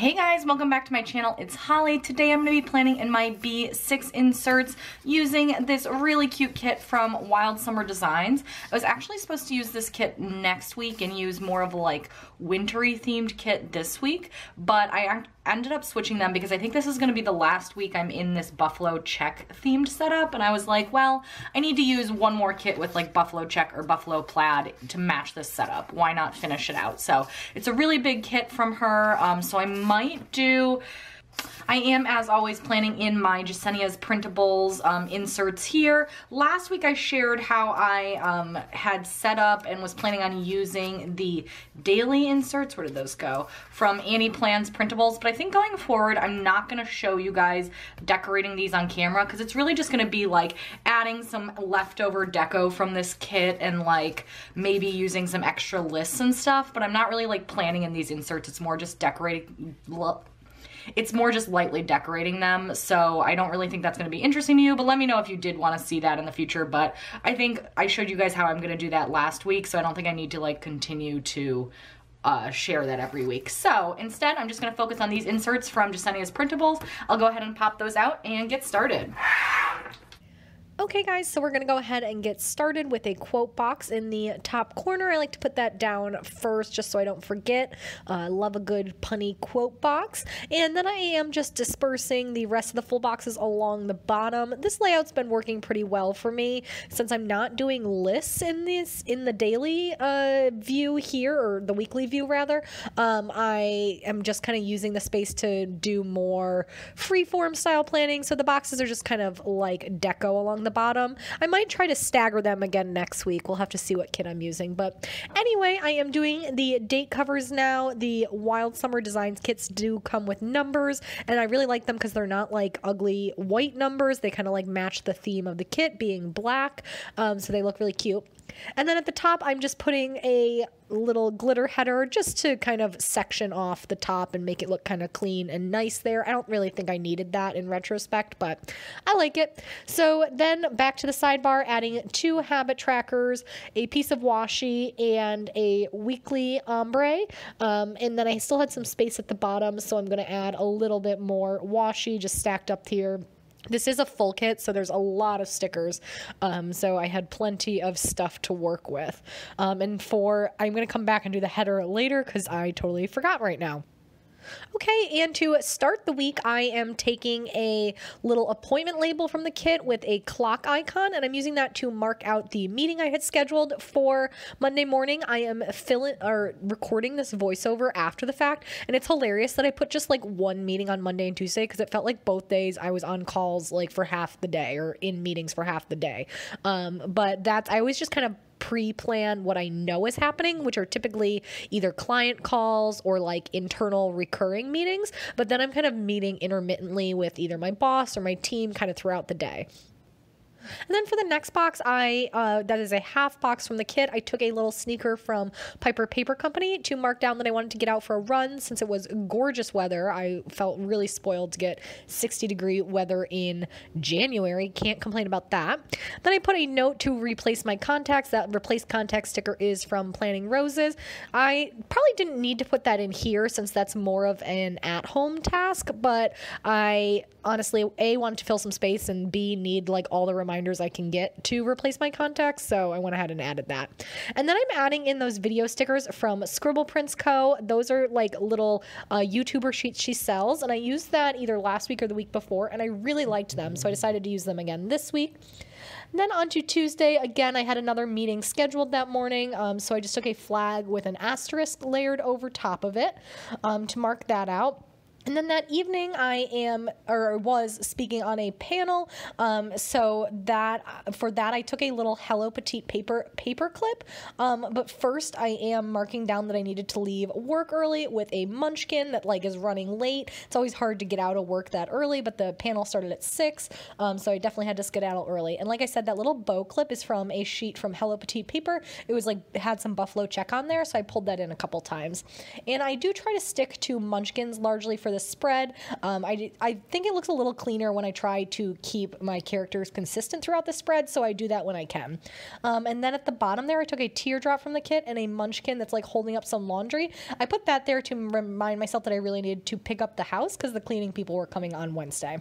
Hey guys, welcome back to my channel. It's Holly. Today I'm going to be planning in my B6 inserts using this really cute kit from Wild Summer Designs. I was actually supposed to use this kit next week and use more of a like wintry themed kit this week, but I ended up switching them because I think this is going to be the last week I'm in this buffalo check themed setup, and I was like, well, I need to use one more kit with like buffalo check or buffalo plaid to match this setup. Why not finish it out? So it's a really big kit from her, so I am, as always, planning in my Jesenia's Printables inserts here. Last week I shared how I had set up and was planning on using the daily inserts, where did those go, from Annie Plan's Printables, but I think going forward I'm not going to show you guys decorating these on camera because it's really just going to be like adding some leftover deco from this kit and like maybe using some extra lists and stuff, but I'm not really like planning in these inserts. It's more just decorating. It's more just lightly decorating them, so I don't really think that's going to be interesting to you, but let me know if you did want to see that in the future. But I think I showed you guys how I'm going to do that last week, so I don't think I need to like continue to share that every week. So instead, I'm just going to focus on these inserts from Jesenia's Printables. I'll go ahead and pop those out and get started. Okay guys, so we're going to go ahead and get started with a quote box in the top corner. I like to put that down first just so I don't forget. I love a good punny quote box. And then I am just dispersing the rest of the full boxes along the bottom. This layout's been working pretty well for me since I'm not doing lists in the daily view here, or the weekly view rather. I am just kind of using the space to do more freeform style planning, so the boxes are just kind of like deco along the bottom. I might try to stagger them again next week. We'll have to see what kit I'm using. But anyway, I am doing the date covers now. The Wild Summer Designs kits do come with numbers, and I really like them because they're not like ugly white numbers. They kind of like match the theme of the kit being black, so they look really cute. And then at the top, I'm just putting a little glitter header just to kind of section off the top and make it look kind of clean and nice there. I don't really think I needed that in retrospect, but I like it. So then back to the sidebar, adding 2 habit trackers, a piece of washi, and a weekly ombre. And then I still had some space at the bottom, so I'm going to add a little bit more washi just stacked up here. This is a full kit, so there's a lot of stickers, so I had plenty of stuff to work with. I'm going to come back and do the header later because I totally forgot right now. Okay, and to start the week, I am taking a little appointment label from the kit with a clock icon, and I'm using that to mark out the meeting I had scheduled for Monday morning. I am recording this voiceover after the fact, and it's hilarious that I put just like one meeting on Monday and Tuesday because it felt like both days I was on calls like for half the day or in meetings for half the day. But I always just kind of pre-plan what I know is happening, which are typically either client calls or like internal recurring meetings, but then I'm kind of meeting intermittently with either my boss or my team kind of throughout the day. And then for the next box, that is a half box from the kit. I took a little sneaker from Piper Paper Company to mark down that I wanted to get out for a run since it was gorgeous weather. I felt really spoiled to get 60-degree weather in January. Can't complain about that. Then I put a note to replace my contacts. That replace contact sticker is from Planning Roses. I probably didn't need to put that in here since that's more of an at-home task, but I honestly, A, wanted to fill some space, and B, need like all the reminders I can get to replace my contacts, so I went ahead and added that. And then I'm adding in those video stickers from Scribble Prints Co. Those are like little YouTuber sheets she sells, and I used that either last week or the week before, and I really liked them, so I decided to use them again this week. Then on to Tuesday, again, I had another meeting scheduled that morning, so I just took a flag with an asterisk layered over top of it to mark that out. And then that evening I was speaking on a panel, so for that I took a little Hello Petite paper clip, but first I am marking down that I needed to leave work early with a munchkin that like is running late. It's always hard to get out of work that early, but the panel started at 6, so I definitely had to skedaddle early. And like I said, that little bow clip is from a sheet from Hello Petite Paper. It was like, it had some buffalo check on there, so I pulled that in a couple times. And I do try to stick to munchkins largely for this spread. I think it looks a little cleaner when I try to keep my characters consistent throughout the spread, so I do that when I can. And then at the bottom there, I took a teardrop from the kit and a munchkin that's like holding up some laundry. I put that there to remind myself that I really needed to pick up the house because the cleaning people were coming on Wednesday.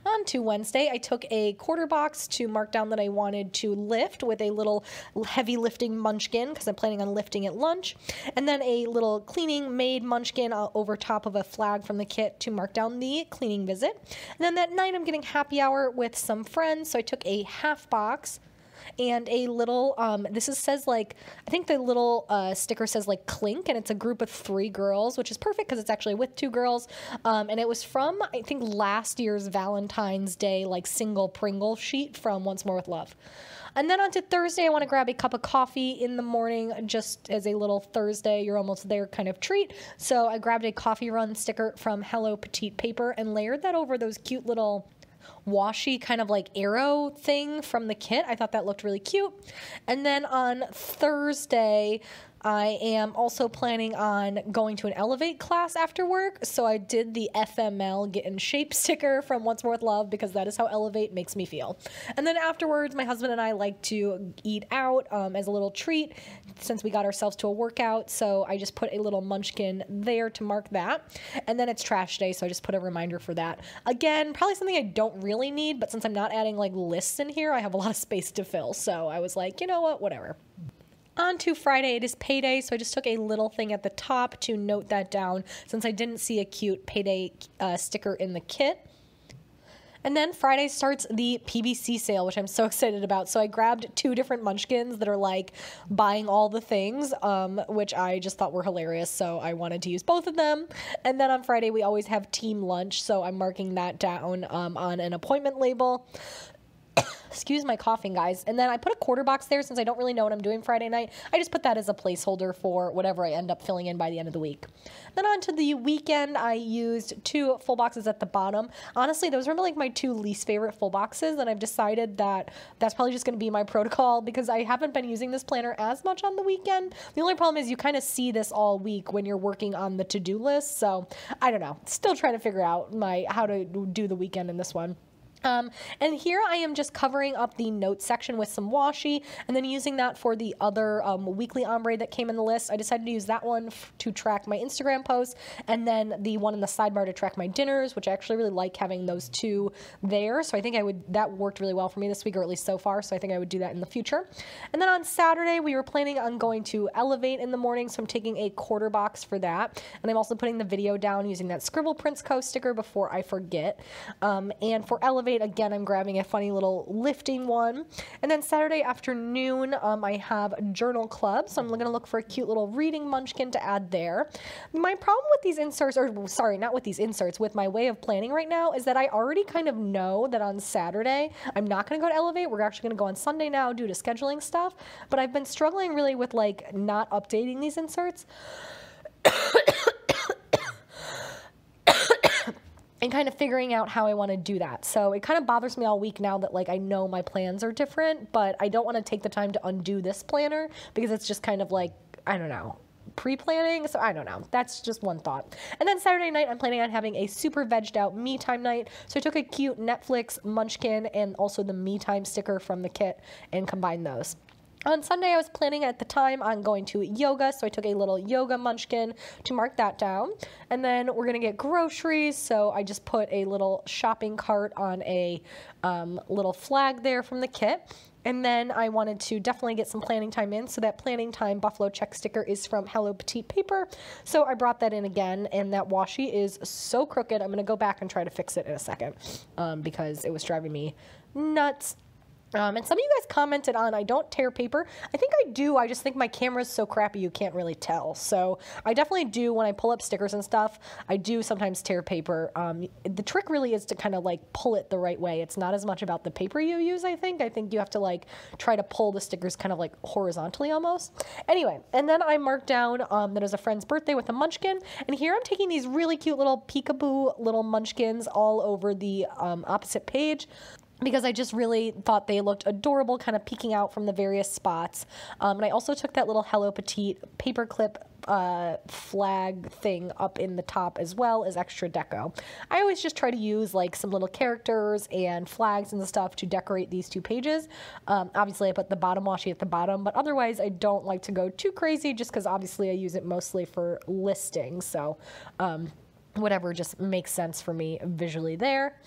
On to Wednesday, I took a quarter box to mark down that I wanted to lift with a little heavy lifting munchkin because I'm planning on lifting at lunch, and then a little cleaning made munchkin over top of a flag from the kit to mark down the cleaning visit. And then that night I'm getting happy hour with some friends, so I took a half box and a little, says like, I think the little sticker says like Clink, and it's a group of 3 girls, which is perfect because it's actually with 2 girls. And it was from, I think, last year's Valentine's Day, like single Pringle sheet from Once More with Love. And then on to Thursday, I want to grab a cup of coffee in the morning just as a little Thursday, you're almost there kind of treat. So I grabbed a coffee run sticker from Hello Petite Paper and layered that over those cute little washi kind of like arrow thing from the kit. I thought that looked really cute. And then on Thursday, I am also planning on going to an Elevate class after work, so I did the FML Get in Shape sticker from Once More with Love because that is how Elevate makes me feel. And then afterwards, my husband and I like to eat out as a little treat since we got ourselves to a workout, so I just put a little munchkin there to mark that. And then it's trash day, so I just put a reminder for that. Again, probably something I don't really need, but since I'm not adding like lists in here, I have a lot of space to fill, so I was like, you know what, whatever. On to Friday, it is payday, so I just took a little thing at the top to note that down since I didn't see a cute payday sticker in the kit. And then Friday starts the PBC sale, which I'm so excited about. So I grabbed 2 different munchkins that are like buying all the things, which I just thought were hilarious. So I wanted to use both of them. And then on Friday, we always have team lunch. So I'm marking that down on an appointment label. Excuse my coughing, guys. And then I put a quarter box there since I don't really know what I'm doing Friday night. I just put that as a placeholder for whatever I end up filling in by the end of the week. Then on to the weekend, I used 2 full boxes at the bottom. Honestly, those were like my 2 least favorite full boxes, and I've decided that that's probably just going to be my protocol because I haven't been using this planner as much on the weekend. The only problem is you kind of see this all week when you're working on the to-do list, so I don't know. Still trying to figure out how to do the weekend in this one. And here I am just covering up the notes section with some washi and then using that for the other weekly ombre that came in the list. I decided to use that one to track my Instagram posts and then the one in the sidebar to track my dinners, which I actually really like having those 2 there. So I think that worked really well for me this week, or at least so far. So I think I would do that in the future. And then on Saturday, we were planning on going to Elevate in the morning. So I'm taking a quarter box for that. And I'm also putting the video down using that Scribble Prints Co. sticker before I forget. And for Elevate, again, I'm grabbing a funny little lifting one. And then Saturday afternoon, I have Journal Club, so I'm going to look for a cute little reading munchkin to add there. My problem with these inserts, or sorry, not with these inserts, with my way of planning right now is that I already kind of know that on Saturday, I'm not going to go to Elevate. We're actually going to go on Sunday now due to scheduling stuff. But I've been struggling really with like not updating these inserts. And kind of figuring out how I want to do that. So it kind of bothers me all week now that like I know my plans are different, but I don't want to take the time to undo this planner because it's just kind of like, I don't know, pre-planning. So I don't know. That's just one thought. And then Saturday night, I'm planning on having a super vegged out me time night. So I took a cute Netflix munchkin and also the me time sticker from the kit and combined those. On Sunday, I was planning at the time on going to yoga, so I took a little yoga munchkin to mark that down. And then we're going to get groceries, so I just put a little shopping cart on a little flag there from the kit. And then I wanted to definitely get some planning time in, so that planning time buffalo check sticker is from Hello Petite Paper. So I brought that in again, and that washi is so crooked. I'm going to go back and try to fix it in a second because it was driving me nuts. And some of you guys commented on I don't tear paper. I think I do. I just think my camera's so crappy you can't really tell. So I definitely do when I pull up stickers and stuff. I do sometimes tear paper. The trick really is to kind of like pull it the right way. It's not as much about the paper you use, I think. I think you have to like try to pull the stickers kind of like horizontally almost. Anyway, and then I marked down that it was a friend's birthday with a munchkin. And here I'm taking these really cute little peekaboo little munchkins all over the opposite page. because I just really thought they looked adorable, kind of peeking out from the various spots. And I also took that little Hello Petite paperclip flag thing up in the top as well as extra deco. I always just try to use like some little characters and flags and stuff to decorate these 2 pages. Obviously I put the bottom washi at the bottom, but otherwise I don't like to go too crazy just because obviously I use it mostly for listing. So whatever just makes sense for me visually there.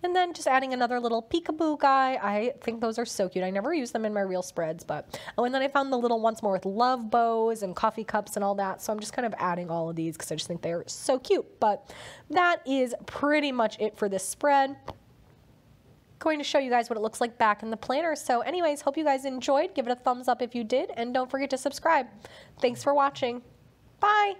And then just adding another little peekaboo guy. I think those are so cute. I never use them in my real spreads, but oh, and then I found the little once more with love bows and coffee cups and all that. So I'm just kind of adding all of these because I just think they're so cute. But that is pretty much it for this spread. Going to show you guys what it looks like back in the planner. So anyways, hope you guys enjoyed. Give it a thumbs up if you did, and don't forget to subscribe. Thanks for watching. Bye.